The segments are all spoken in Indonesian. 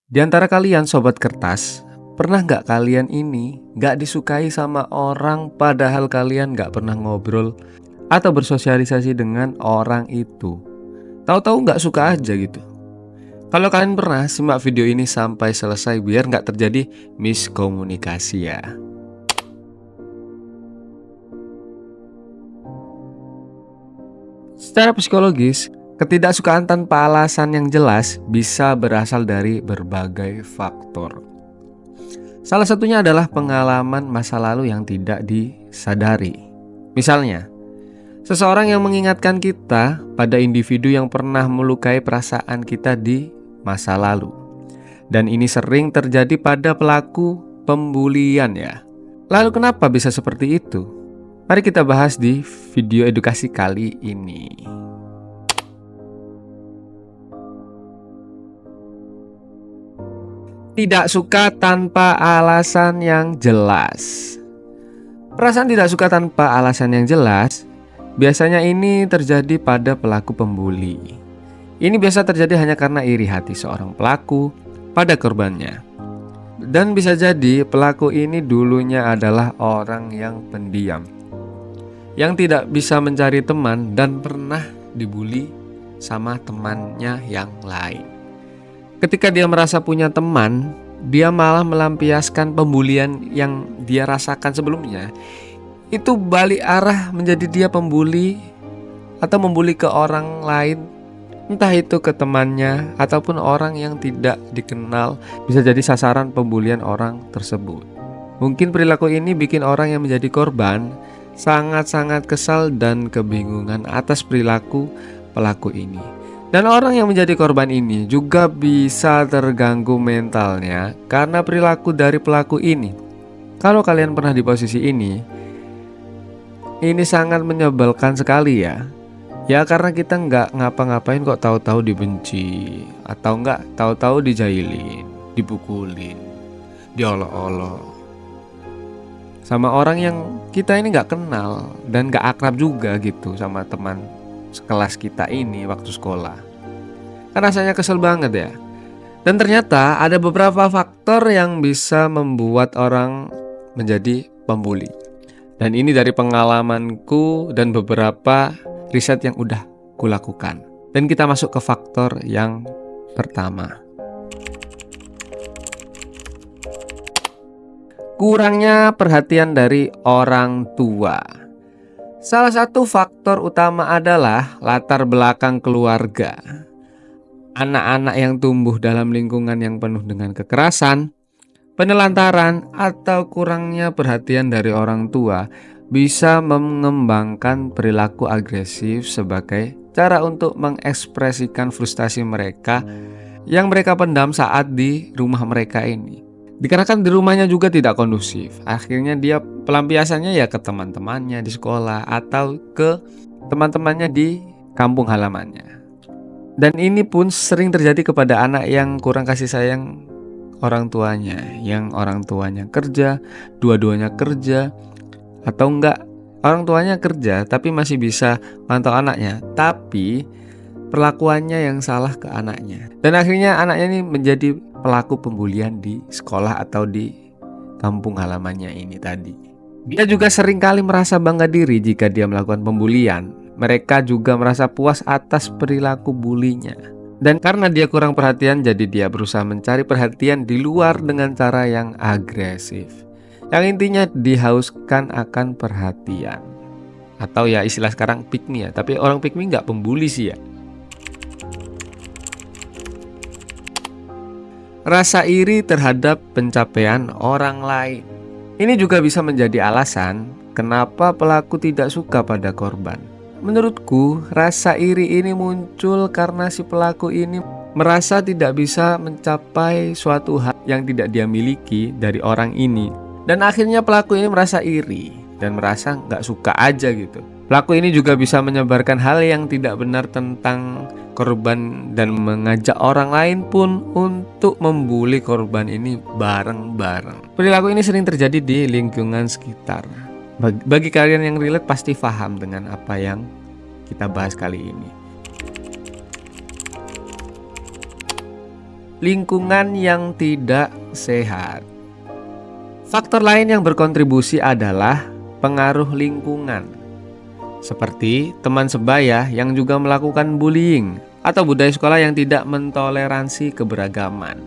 Di antara kalian sobat kertas, pernah nggak kalian ini nggak disukai sama orang padahal kalian nggak pernah ngobrol atau bersosialisasi dengan orang itu? Tahu-tahu nggak suka aja gitu. Kalau kalian pernah, simak video ini sampai selesai biar nggak terjadi miskomunikasi ya. Secara psikologis, ketidaksukaan tanpa alasan yang jelas bisa berasal dari berbagai faktor. Salah satunya adalah pengalaman masa lalu yang tidak disadari. Misalnya, seseorang yang mengingatkan kita pada individu yang pernah melukai perasaan kita di masa lalu. Dan ini sering terjadi pada pelaku pembulian ya. Lalu kenapa bisa seperti itu? Mari kita bahas di video edukasi kali ini. Tidak suka tanpa alasan yang jelas. Perasaan tidak suka tanpa alasan yang jelas biasanya ini terjadi pada pelaku pembuli. Ini biasa terjadi hanya karena iri hati seorang pelaku pada korbannya. Dan bisa jadi pelaku ini dulunya adalah orang yang pendiam, yang tidak bisa mencari teman dan pernah dibully sama temannya yang lain. Ketika dia merasa punya teman, dia malah melampiaskan pembulian yang dia rasakan sebelumnya. Itu balik arah menjadi dia pembuli atau membuli ke orang lain, entah itu ke temannya ataupun orang yang tidak dikenal, bisa jadi sasaran pembulian orang tersebut. Mungkin perilaku ini bikin orang yang menjadi korban sangat-sangat kesal dan kebingungan atas perilaku pelaku ini. Dan orang yang menjadi korban ini juga bisa terganggu mentalnya karena perilaku dari pelaku ini. Kalau kalian pernah di posisi ini sangat menyebalkan sekali ya. Ya karena kita nggak ngapa-ngapain kok tahu-tahu dibenci, atau nggak tahu-tahu dijailin, dipukulin, diolok-olok sama orang yang kita ini nggak kenal dan nggak akrab juga gitu sama teman sekelas kita ini waktu sekolah. Kan rasanya kesel banget ya. Dan ternyata ada beberapa faktor yang bisa membuat orang menjadi pembuli. Dan ini dari pengalamanku dan beberapa riset yang udah kulakukan. Dan kita masuk ke faktor yang pertama. Kurangnya perhatian dari orang tua. Salah satu faktor utama adalah latar belakang keluarga. Anak-anak yang tumbuh dalam lingkungan yang penuh dengan kekerasan, penelantaran, atau kurangnya perhatian dari orang tua bisa mengembangkan perilaku agresif sebagai cara untuk mengekspresikan frustasi mereka yang mereka pendam saat di rumah mereka ini. Dikarenakan di rumahnya juga tidak kondusif, akhirnya dia pelampiasannya ya ke teman-temannya di sekolah atau ke teman-temannya di kampung halamannya. Dan ini pun sering terjadi kepada anak yang kurang kasih sayang orang tuanya, yang orang tuanya kerja, dua-duanya kerja, atau enggak orang tuanya kerja tapi masih bisa mantau anaknya, tapi perlakuannya yang salah ke anaknya. Dan akhirnya anaknya ini menjadi pelaku pembulian di sekolah atau di kampung halamannya ini tadi. Dia juga sering kali merasa bangga diri jika dia melakukan pembulian. Mereka juga merasa puas atas perilaku bulinya. Dan karena dia kurang perhatian, jadi dia berusaha mencari perhatian di luar dengan cara yang agresif. Yang intinya dihauskan akan perhatian. Atau ya istilah sekarang pick me ya. Tapi orang pick me nggak pembuli sih ya. Rasa iri terhadap pencapaian orang lain. Ini juga bisa menjadi alasan kenapa pelaku tidak suka pada korban. Menurutku, rasa iri ini muncul karena si pelaku ini merasa tidak bisa mencapai suatu hal yang tidak dia miliki dari orang ini. Dan akhirnya pelaku ini merasa iri dan merasa nggak suka aja gitu. Pelaku ini juga bisa menyebarkan hal yang tidak benar tentang korban dan mengajak orang lain pun untuk membuli korban ini bareng-bareng. Perilaku ini sering terjadi di lingkungan sekitar. Bagi kalian yang relate pasti paham dengan apa yang kita bahas kali ini. lingkungan yang tidak sehat. Faktor lain yang berkontribusi adalah pengaruh lingkungan, seperti teman sebaya yang juga melakukan bullying atau budaya sekolah yang tidak mentoleransi keberagaman.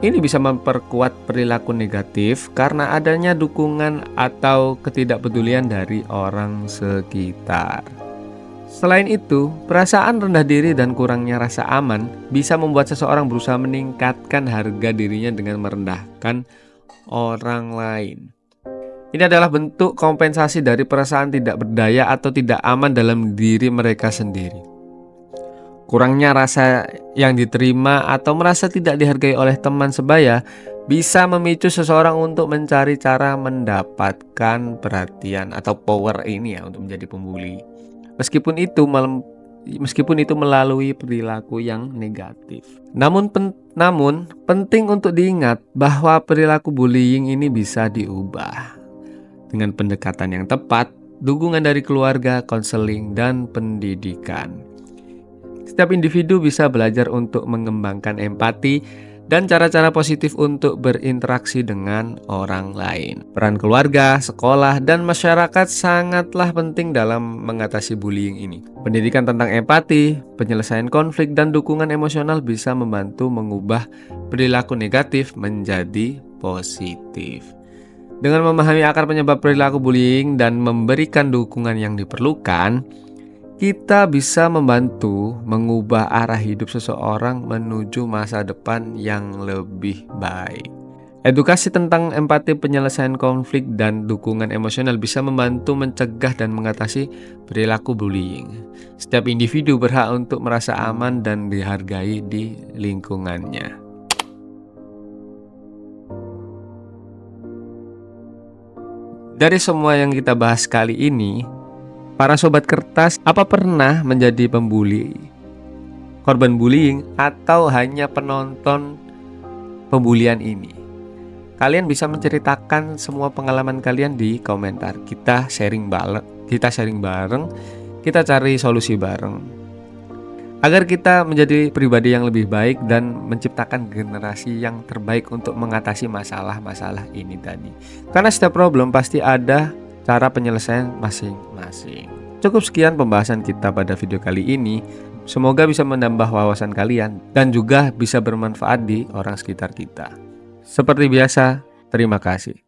Ini bisa memperkuat perilaku negatif karena adanya dukungan atau ketidakpedulian dari orang sekitar. Selain itu, perasaan rendah diri dan kurangnya rasa aman bisa membuat seseorang berusaha meningkatkan harga dirinya dengan merendahkan orang lain. Ini adalah bentuk kompensasi dari perasaan tidak berdaya atau tidak aman dalam diri mereka sendiri. Kurangnya rasa yang diterima atau merasa tidak dihargai oleh teman sebaya bisa memicu seseorang untuk mencari cara mendapatkan perhatian atau power ini ya untuk menjadi pembuli. Meskipun itu melalui perilaku yang negatif. Namun penting untuk diingat bahwa perilaku bullying ini bisa diubah dengan pendekatan yang tepat, dukungan dari keluarga, konseling, dan pendidikan. Setiap individu bisa belajar untuk mengembangkan empati dan cara-cara positif untuk berinteraksi dengan orang lain. Peran keluarga, sekolah, dan masyarakat sangatlah penting dalam mengatasi bullying ini. Pendidikan tentang empati, penyelesaian konflik, dan dukungan emosional bisa membantu mengubah perilaku negatif menjadi positif. Dengan memahami akar penyebab perilaku bullying dan memberikan dukungan yang diperlukan, kita bisa membantu mengubah arah hidup seseorang menuju masa depan yang lebih baik. Edukasi tentang empati, penyelesaian konflik, dan dukungan emosional bisa membantu mencegah dan mengatasi perilaku bullying. Setiap individu berhak untuk merasa aman dan dihargai di lingkungannya. Dari semua yang kita bahas kali ini, para sobat kertas, apa pernah menjadi pembuli, korban bullying, atau hanya penonton pembulian ini? Kalian bisa menceritakan semua pengalaman kalian di komentar. Kita sharing bareng, kita cari solusi bareng. Agar kita menjadi pribadi yang lebih baik dan menciptakan generasi yang terbaik untuk mengatasi masalah-masalah ini tadi. Karena setiap problem pasti ada cara penyelesaian masing-masing. Cukup sekian pembahasan kita pada video kali ini. Semoga bisa menambah wawasan kalian dan juga bisa bermanfaat di orang sekitar kita. Seperti biasa, terima kasih.